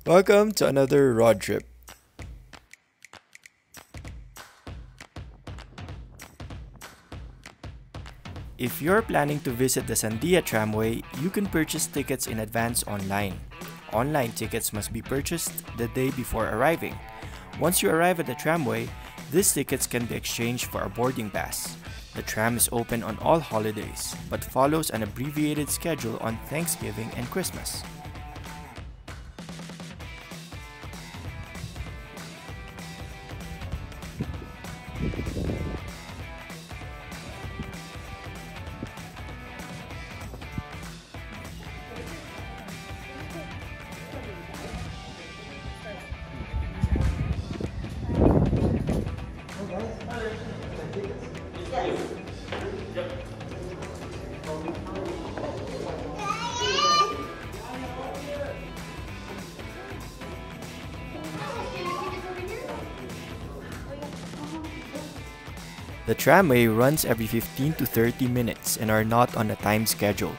Welcome to another road trip. If you're planning to visit the Sandia Tramway, you can purchase tickets in advance online. Online tickets must be purchased the day before arriving. Once you arrive at the tramway, these tickets can be exchanged for a boarding pass. The tram is open on all holidays, but follows an abbreviated schedule on Thanksgiving and Christmas. The tramway runs every 15 to 30 minutes and are not on a time schedule.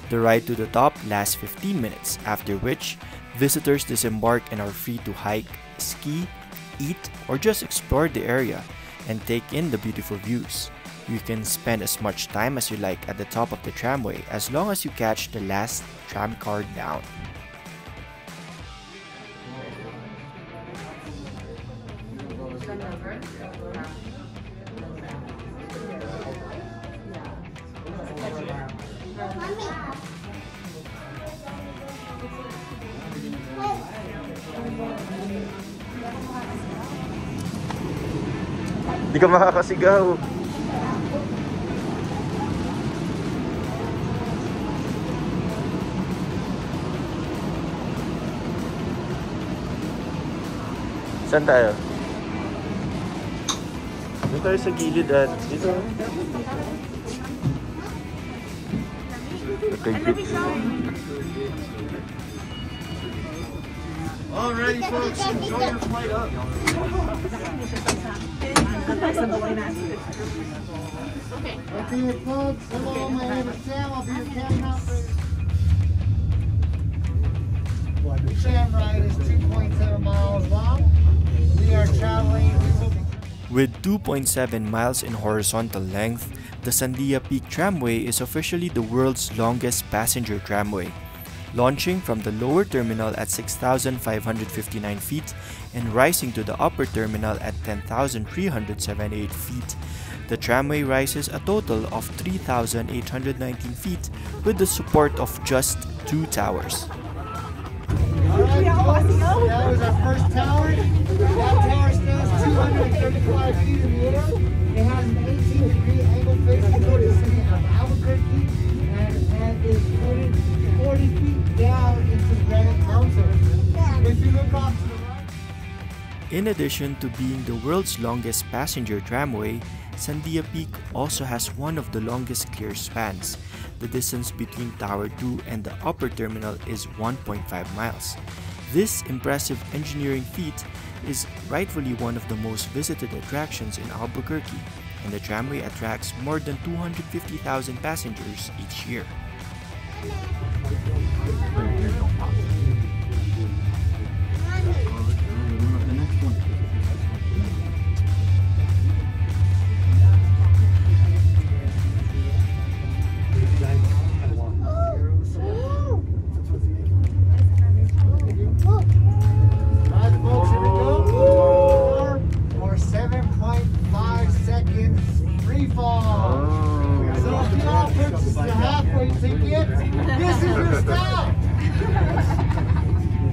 The ride to the top lasts 15 minutes, after which visitors disembark and are free to hike, ski, eat, or just explore the area and take in the beautiful views. You can spend as much time as you like at the top of the tramway as long as you catch the last tram car down. Di ka makakasigaw. Saan tayo? Doon tayo sa gilid at dito. Alrighty folks, enjoy your flight up. Okay, folks. Hello, my name is Sam. I'll be your cabin operator. The tram ride is 2.7 miles long. We are traveling. With 2.7 miles in horizontal length, the Sandia Peak Tramway is officially the world's longest passenger tramway. Launching from the lower terminal at 6,559 feet and rising to the upper terminal at 10,378 feet, the tramway rises a total of 3,819 feet with the support of just 2 towers. Alright, folks, that was our first tower. That tower stands 235 feet in the air. It has an 18-degree angle facing toward the city of Albuquerque and is floated 40 feet down into Granite Mountain. If you look off to the right. In addition to being the world's longest passenger tramway, Sandia Peak also has one of the longest clear spans. The distance between Tower 2 and the upper terminal is 1.5 miles. This impressive engineering feat is rightfully one of the most visited attractions in Albuquerque, and the tramway attracts more than 250,000 passengers each year.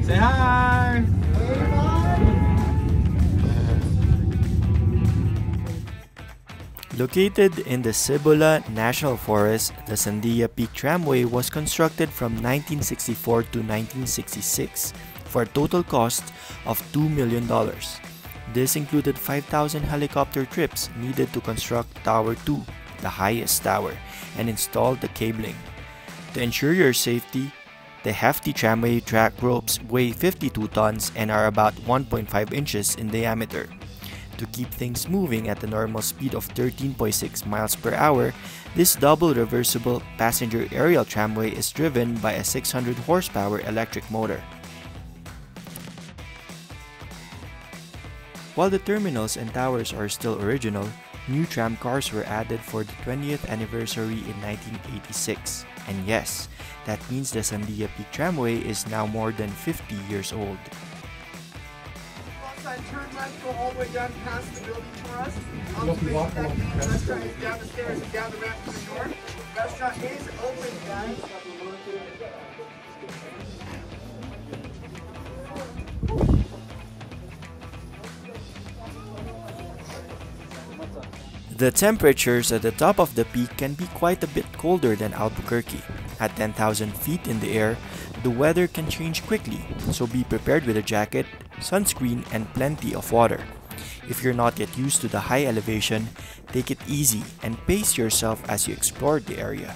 Say hi! Located in the Cibola National Forest, the Sandia Peak Tramway was constructed from 1964 to 1966 for a total cost of $2 million. This included 5,000 helicopter trips needed to construct Tower 2, the highest tower, and install the cabling. To ensure your safety, the hefty tramway track ropes weigh 52 tons and are about 1.5 inches in diameter. To keep things moving at a normal speed of 13.6 miles per hour, this double reversible passenger aerial tramway is driven by a 600 horsepower electric motor. While the terminals and towers are still original, new tram cars were added for the 20th anniversary in 1986. And yes, that means the Sandia Peak Tramway is now more than 50 years old. Turn left, go all the way down past the building for us. The restaurant is down the stairs and down the ramp to the north. Restaurant is open, guys. The temperatures at the top of the peak can be quite a bit colder than Albuquerque. At 10,000 feet in the air, the weather can change quickly, so be prepared with a jacket, sunscreen, and plenty of water. If you're not yet used to the high elevation, take it easy and pace yourself as you explore the area.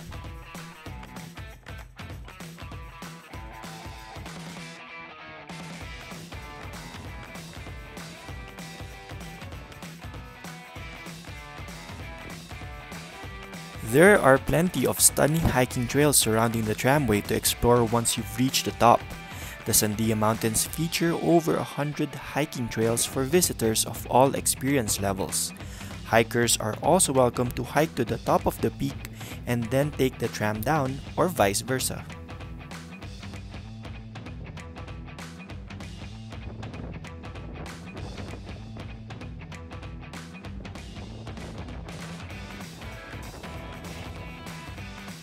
There are plenty of stunning hiking trails surrounding the tramway to explore once you've reached the top. The Sandia Mountains feature over 100 hiking trails for visitors of all experience levels. Hikers are also welcome to hike to the top of the peak and then take the tram down, or vice versa.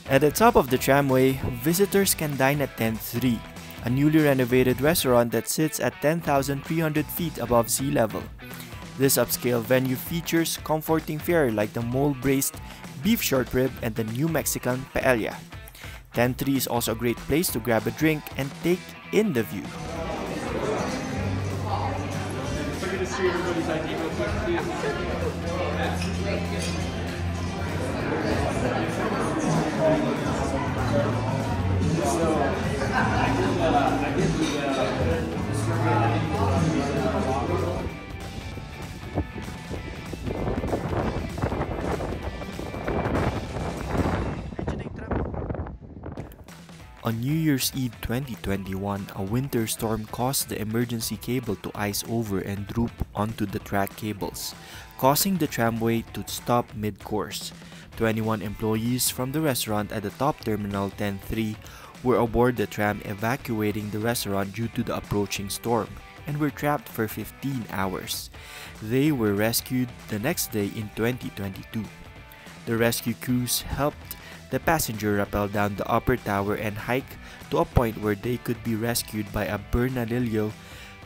At the top of the tramway, visitors can dine at Tent 3, a newly renovated restaurant that sits at 10,300 feet above sea level. This upscale venue features comforting fare like the mole-braised beef short rib and the New Mexican paella. Tent 3 is also a great place to grab a drink and take in the view. On New Year's Eve 2021, a winter storm caused the emergency cable to ice over and droop onto the track cables, causing the tramway to stop mid-course. 21 employees from the restaurant at the top terminal 10-3 were aboard the tram evacuating the restaurant due to the approaching storm and were trapped for 15 hours. They were rescued the next day in 2022. The rescue crews helped the passenger rappel down the upper tower and hike to a point where they could be rescued by a Bernalillo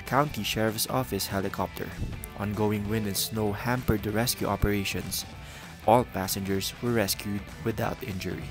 County Sheriff's Office helicopter. Ongoing wind and snow hampered the rescue operations. All passengers were rescued without injury.